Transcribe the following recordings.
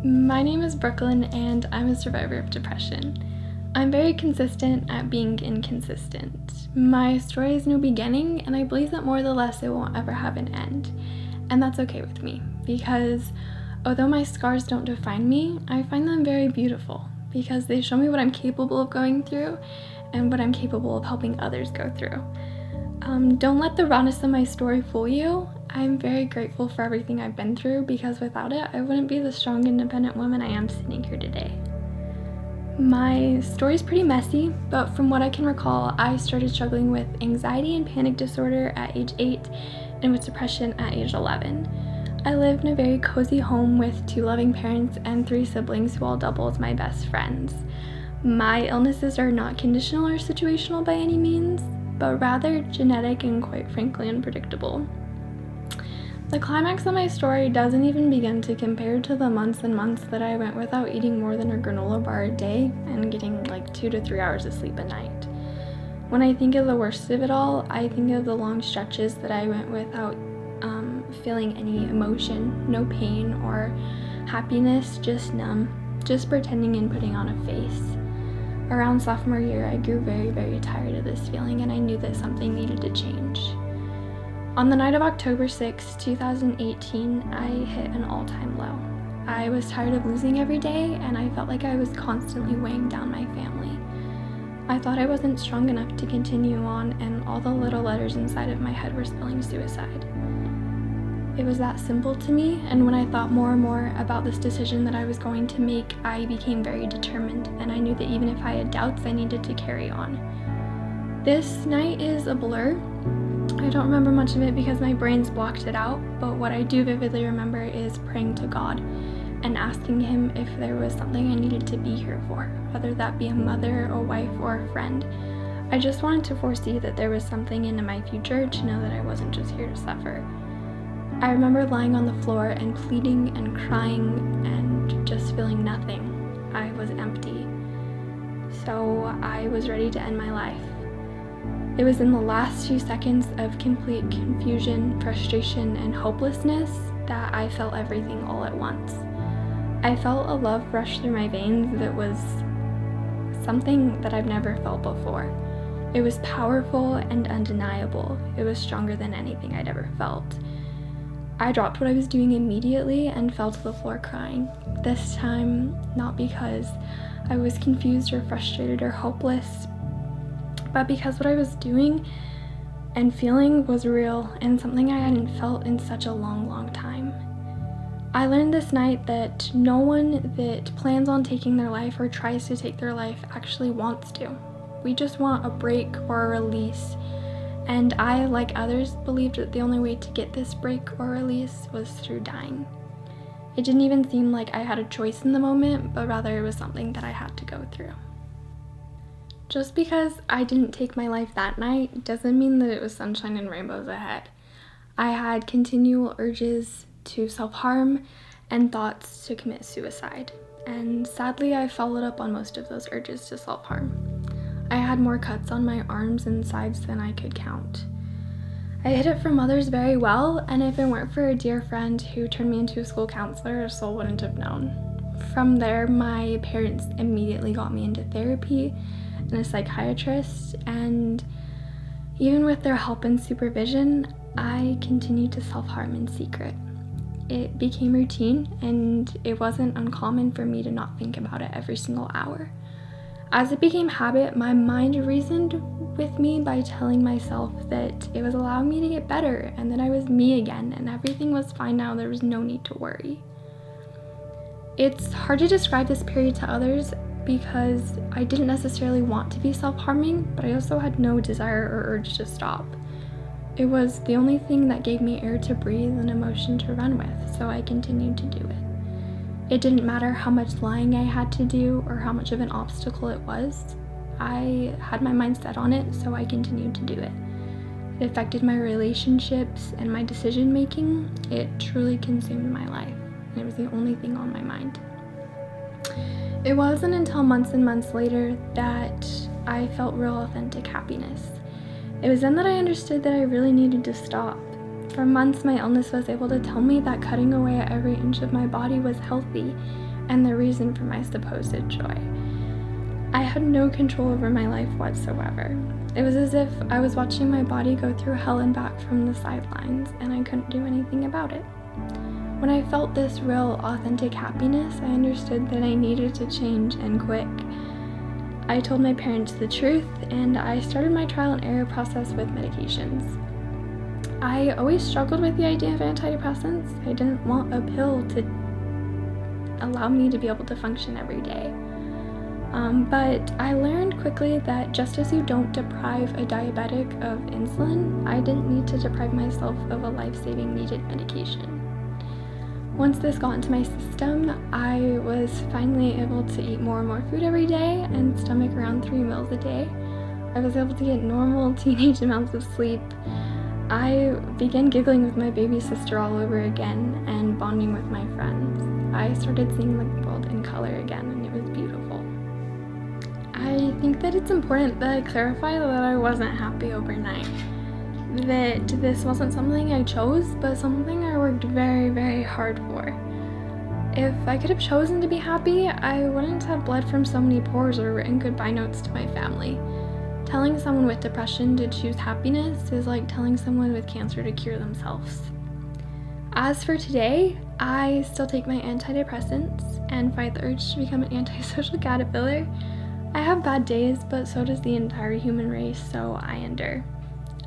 My name is Brooklyn and I'm a survivor of depression. I'm very consistent at being inconsistent. My story has no beginning, and I believe that more or less it won't ever have an end. And that's okay with me, because although my scars don't define me, I find them very beautiful because they show me what I'm capable of going through and what I'm capable of helping others go through. Don't let the rawness of my story fool you. I'm very grateful for everything I've been through, because without it, I wouldn't be the strong, independent woman I am sitting here today. My story's pretty messy, but from what I can recall, I started struggling with anxiety and panic disorder at age 8 and with depression at age 11. I lived in a very cozy home with 2 loving parents and 3 siblings who all double as my best friends. My illnesses are not conditional or situational by any means, but rather genetic and quite frankly unpredictable. The climax of my story doesn't even begin to compare to the months and months that I went without eating more than a granola bar a day and getting like 2 to 3 hours of sleep a night. When I think of the worst of it all, I think of the long stretches that I went without feeling any emotion, no pain or happiness, just numb, just pretending and putting on a face. Around sophomore year, I grew very, very tired of this feeling, and I knew that something needed to change. On the night of October 6, 2018, I hit an all-time low. I was tired of losing every day, and I felt like I was constantly weighing down my family. I thought I wasn't strong enough to continue on, and all the little letters inside of my head were spelling suicide. It was that simple to me, and when I thought more and more about this decision that I was going to make, I became very determined, and I knew that even if I had doubts, I needed to carry on. This night is a blur. I don't remember much of it because my brain's blocked it out, but what I do vividly remember is praying to God and asking Him if there was something I needed to be here for, whether that be a mother, a wife, or a friend. I just wanted to foresee that there was something in my future to know that I wasn't just here to suffer. I remember lying on the floor and pleading and crying and just feeling nothing. I was empty. So I was ready to end my life. It was in the last few seconds of complete confusion, frustration, and hopelessness that I felt everything all at once. I felt a love rush through my veins that was something that I've never felt before. It was powerful and undeniable. It was stronger than anything I'd ever felt. I dropped what I was doing immediately and fell to the floor crying. This time, not because I was confused or frustrated or hopeless, but because what I was doing and feeling was real and something I hadn't felt in such a long, long time. I learned this night that no one that plans on taking their life or tries to take their life actually wants to. We just want a break or a release. And I, like others, believed that the only way to get this break or release was through dying. It didn't even seem like I had a choice in the moment, but rather it was something that I had to go through. Just because I didn't take my life that night doesn't mean that it was sunshine and rainbows ahead. I had continual urges to self-harm and thoughts to commit suicide. And sadly, I followed up on most of those urges to self-harm. I had more cuts on my arms and sides than I could count. I hid it from others very well, and if it weren't for a dear friend who turned me into a school counselor, a soul wouldn't have known. From there, my parents immediately got me into therapy and a psychiatrist, and even with their help and supervision, I continued to self-harm in secret. It became routine, and it wasn't uncommon for me to not think about it every single hour. As it became habit, my mind reasoned with me by telling myself that it was allowing me to get better and that I was me again and everything was fine now, there was no need to worry. It's hard to describe this period to others because I didn't necessarily want to be self-harming, but I also had no desire or urge to stop. It was the only thing that gave me air to breathe and emotion to run with, so I continued to do it. It didn't matter how much lying I had to do or how much of an obstacle it was. I had my mind set on it, so I continued to do it. It affected my relationships and my decision making. It truly consumed my life, and it was the only thing on my mind. It wasn't until months and months later that I felt real authentic happiness. It was then that I understood that I really needed to stop. For months, my illness was able to tell me that cutting away at every inch of my body was healthy, and the reason for my supposed joy. I had no control over my life whatsoever. It was as if I was watching my body go through hell and back from the sidelines, and I couldn't do anything about it. When I felt this real, authentic happiness, I understood that I needed to change, and quick. I told my parents the truth, and I started my trial and error process with medications. I always struggled with the idea of antidepressants. I didn't want a pill to allow me to be able to function every day. But I learned quickly that just as you don't deprive a diabetic of insulin, I didn't need to deprive myself of a life-saving needed medication. Once this got into my system, I was finally able to eat more and more food every day and stomach around 3 meals a day. I was able to get normal teenage amounts of sleep. I began giggling with my baby sister all over again and bonding with my friends. I started seeing the world in color again, and it was beautiful. I think that it's important that I clarify that I wasn't happy overnight. That this wasn't something I chose, but something I worked very, very hard for. If I could have chosen to be happy, I wouldn't have bled from so many pores or written goodbye notes to my family. Telling someone with depression to choose happiness is like telling someone with cancer to cure themselves. As for today, I still take my antidepressants and fight the urge to become an antisocial caterpillar. I have bad days, but so does the entire human race, so I endure.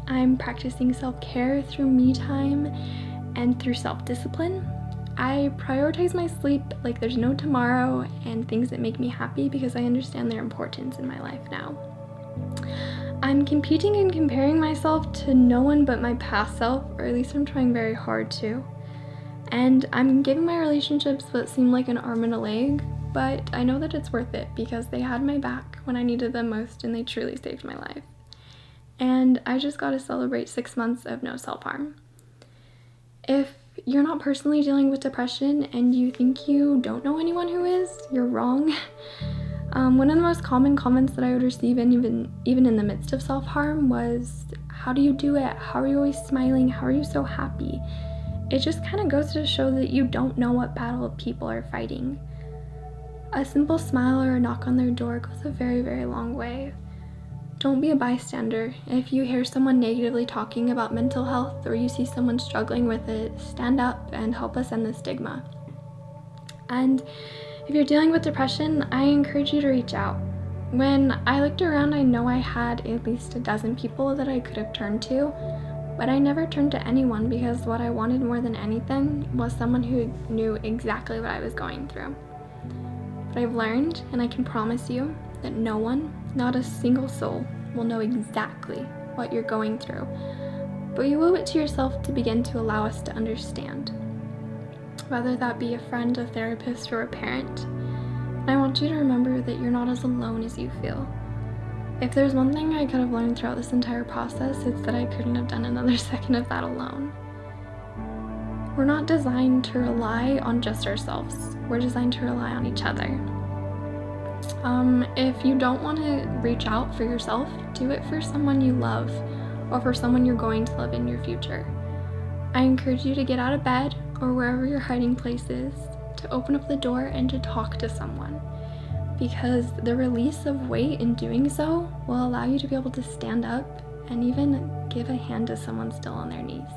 I'm practicing self-care through me time and through self-discipline. I prioritize my sleep like there's no tomorrow and things that make me happy because I understand their importance in my life now. I'm competing and comparing myself to no one but my past self, or at least I'm trying very hard to. And I'm giving my relationships what seem like an arm and a leg, but I know that it's worth it because they had my back when I needed them most and they truly saved my life. And I just got to celebrate 6 months of no self-harm. If you're not personally dealing with depression and you think you don't know anyone who is, you're wrong. One of the most common comments that I would receive, and even in the midst of self-harm, was, "How do you do it? How are you always smiling? How are you so happy?" It just kind of goes to show that you don't know what battle people are fighting. A simple smile or a knock on their door goes a very, very long way. Don't be a bystander. If you hear someone negatively talking about mental health or you see someone struggling with it, stand up and help us end the stigma. And if you're dealing with depression, I encourage you to reach out. When I looked around, I know I had at least a dozen people that I could have turned to, but I never turned to anyone because what I wanted more than anything was someone who knew exactly what I was going through. But I've learned, and I can promise you, that no one, not a single soul, will know exactly what you're going through, but you owe it to yourself to begin to allow us to understand, whether that be a friend, a therapist, or a parent. And I want you to remember that you're not as alone as you feel. If there's one thing I could have learned throughout this entire process, it's that I couldn't have done another second of that alone. We're not designed to rely on just ourselves. We're designed to rely on each other. If you don't want to reach out for yourself, do it for someone you love or for someone you're going to love in your future. I encourage you to get out of bed or wherever your hiding place is, to open up the door and to talk to someone, because the release of weight in doing so will allow you to be able to stand up and even give a hand to someone still on their knees.